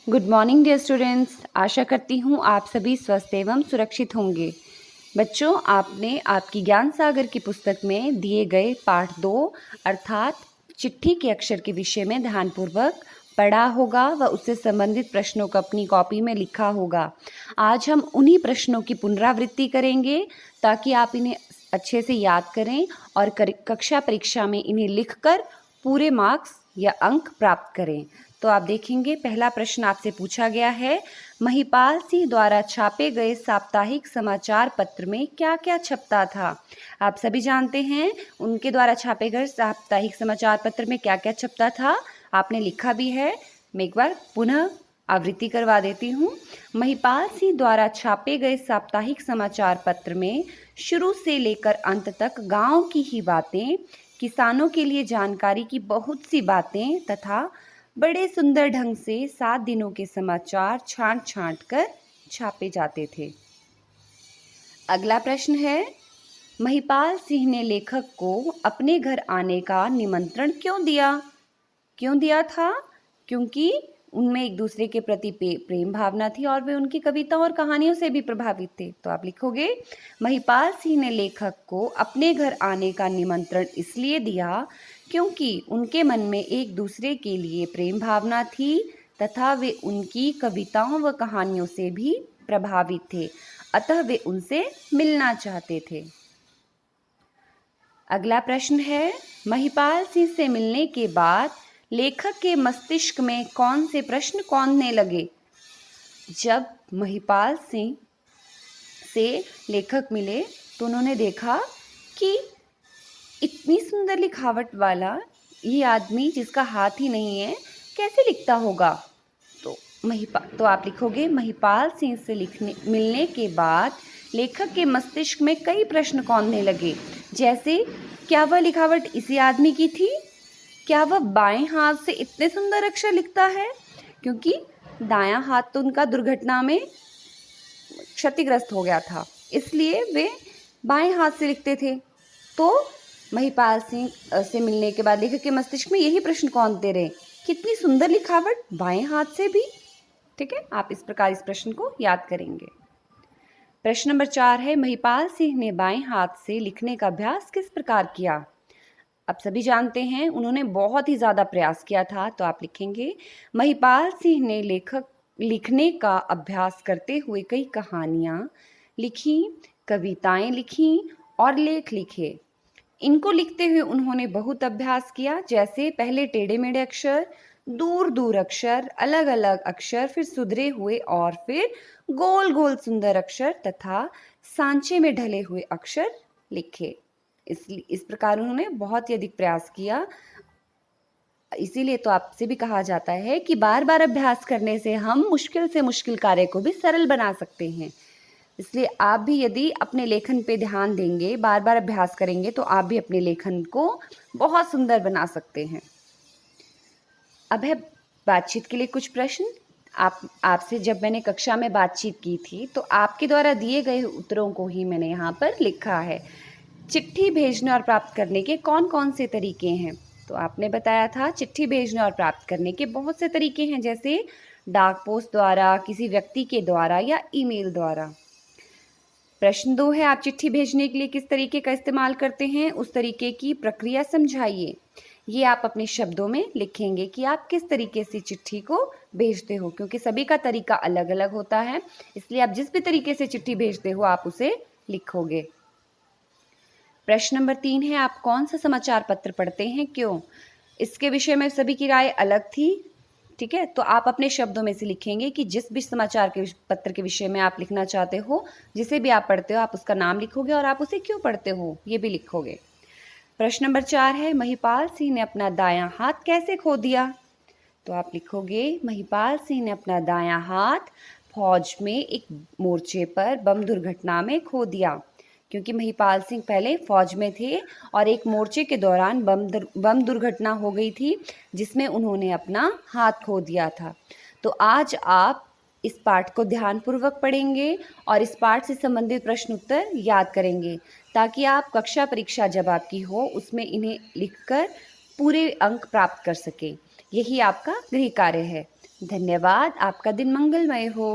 Good morning dear students. आशा करती हूँ आप सभी स्वस्थ एवं सुरक्षित होंगे। बच्चों, आपने आपकी ज्ञान सागर की पुस्तक में दिए गए पाठ 2 अर्थात चिट्ठी के अक्षर के विषय में ध्यानपूर्वक पढ़ा होगा व उससे संबंधित प्रश्नों को अपनी कॉपी में लिखा होगा। आज हम उन्हीं प्रश्नों की पुनरावृत्ति करेंगे ताकि आप इन्हें अच्छे से याद करें और कक्षा परीक्षा में इन्हें लिखकर पूरे मार्क्स या अंक प्राप्त करें। तो आप देखेंगे, पहला प्रश्न आपसे पूछा गया है, महिपाल सिंह द्वारा छापे गए साप्ताहिक समाचार पत्र में क्या क्या छपता था। आप सभी जानते हैं उनके द्वारा छापे गए साप्ताहिक समाचार पत्र में क्या क्या छपता था, आपने लिखा भी है। मैं एक बार पुनः आवृत्ति करवा देती हूँ। महिपाल सिंह द्वारा छापे गए साप्ताहिक समाचार पत्र में शुरू से लेकर अंत तक गांव की ही बातें, किसानों के लिए जानकारी की बहुत सी बातें तथा बड़े सुंदर ढंग से 7 दिनों के समाचार छांट छांट कर छापे जाते थे। अगला प्रश्न है, महिपाल सिंह ने लेखक को अपने घर आने का निमंत्रण क्यों दिया था? क्योंकि उनमें एक दूसरे के प्रति प्रेम भावना थी और वे उनकी कविताओं और कहानियों से भी प्रभावित थे। तो आप लिखोगे, महिपाल सिंह ने लेखक को अपने घर आने का निमंत्रण इसलिए दिया क्योंकि उनके मन में एक दूसरे के लिए प्रेम भावना थी तथा वे उनकी कविताओं व कहानियों से भी प्रभावित थे, अतः वे उनसे मिलना चाहते थे। अगला प्रश्न है, महिपाल सिंह से मिलने के बाद लेखक के मस्तिष्क में कौन से प्रश्न कौंधने लगे? जब महिपाल सिंह से लेखक मिले तो उन्होंने देखा कि इतनी सुंदर लिखावट वाला ये आदमी जिसका हाथ ही नहीं है कैसे लिखता होगा। तो आप लिखोगे, महिपाल सिंह से मिलने के बाद लेखक के मस्तिष्क में कई प्रश्न कौंधने लगे, जैसे क्या वह लिखावट इसी आदमी की थी? क्या वह बाएं हाथ से इतने सुंदर अक्षर लिखता है? क्योंकि दायां हाथ तो उनका दुर्घटना में क्षतिग्रस्त हो गया था, इसलिए वे बाएं हाथ से लिखते थे। तो महिपाल सिंह से मिलने के बाद लेखक के मस्तिष्क में यही प्रश्न कौंधते रहे, कितनी सुंदर लिखावट बाएं हाथ से भी। ठीक है, आप इस प्रकार इस प्रश्न को याद करेंगे। प्रश्न नंबर 4 है, महिपाल सिंह ने बाएं हाथ से लिखने का अभ्यास किस प्रकार किया? आप सभी जानते हैं उन्होंने बहुत ही ज़्यादा प्रयास किया था। तो आप लिखेंगे, महिपाल सिंह ने लिखने का अभ्यास करते हुए कई कहानियाँ लिखी, कविताएं लिखी और लेख लिखे। इनको लिखते हुए उन्होंने बहुत अभ्यास किया, जैसे पहले टेढ़े मेढ़े अक्षर, दूर दूर अक्षर, अलग अलग अक्षर, फिर सुधरे हुए और फिर गोल गोल सुंदर अक्षर तथा सांचे में ढले हुए अक्षर लिखे। इस प्रकार उन्होंने बहुत ही अधिक प्रयास किया। इसीलिए तो आपसे भी कहा जाता है कि बार बार अभ्यास करने से हम मुश्किल से मुश्किल कार्य को भी सरल बना सकते हैं। इसलिए आप भी यदि अपने लेखन पे ध्यान देंगे, बार बार अभ्यास करेंगे, तो आप भी अपने लेखन को बहुत सुंदर बना सकते हैं। अब है बातचीत के लिए कुछ प्रश्न। आपसे जब मैंने कक्षा में बातचीत की थी तो आपके द्वारा दिए गए उत्तरों को ही मैंने यहाँ पर लिखा है। चिट्ठी भेजने और प्राप्त करने के कौन कौन से तरीके हैं? तो आपने बताया था चिट्ठी भेजने और प्राप्त करने के बहुत से तरीके हैं, जैसे डाक पोस्ट द्वारा, किसी व्यक्ति के द्वारा या ईमेल द्वारा। प्रश्न 2 है, आप चिट्ठी भेजने के लिए किस तरीके का इस्तेमाल करते हैं, उस तरीके की प्रक्रिया समझाइए। ये आप अपने शब्दों में लिखेंगे कि आप किस तरीके से चिट्ठी को भेजते हो, क्योंकि सभी का तरीका अलग अलग होता है, इसलिए आप जिस भी तरीके से चिट्ठी भेजते हो आप उसे लिखोगे। प्रश्न नंबर 3 है, आप कौन सा समाचार पत्र पढ़ते हैं, क्यों? इसके विषय में सभी की राय अलग थी। ठीक है, तो आप अपने शब्दों में से लिखेंगे कि जिस भी समाचार के पत्र के विषय में आप लिखना चाहते हो, जिसे भी आप पढ़ते हो, आप उसका नाम लिखोगे और आप उसे क्यों पढ़ते हो ये भी लिखोगे। प्रश्न नंबर 4 है, महिपाल सिंह ने अपना दायां हाथ कैसे खो दिया? तो आप लिखोगे, महिपाल सिंह ने अपना दायां हाथ फौज में एक मोर्चे पर बम दुर्घटना में खो दिया, क्योंकि महिपाल सिंह पहले फौज में थे और एक मोर्चे के दौरान बम दुर्घटना हो गई थी जिसमें उन्होंने अपना हाथ खो दिया था। तो आज आप इस पाठ को ध्यानपूर्वक पढ़ेंगे और इस पाठ से संबंधित प्रश्न उत्तर याद करेंगे, ताकि आप कक्षा परीक्षा जब आपकी हो उसमें इन्हें लिखकर पूरे अंक प्राप्त कर सकें। यही आपका गृह कार्य है। धन्यवाद। आपका दिन मंगलमय हो।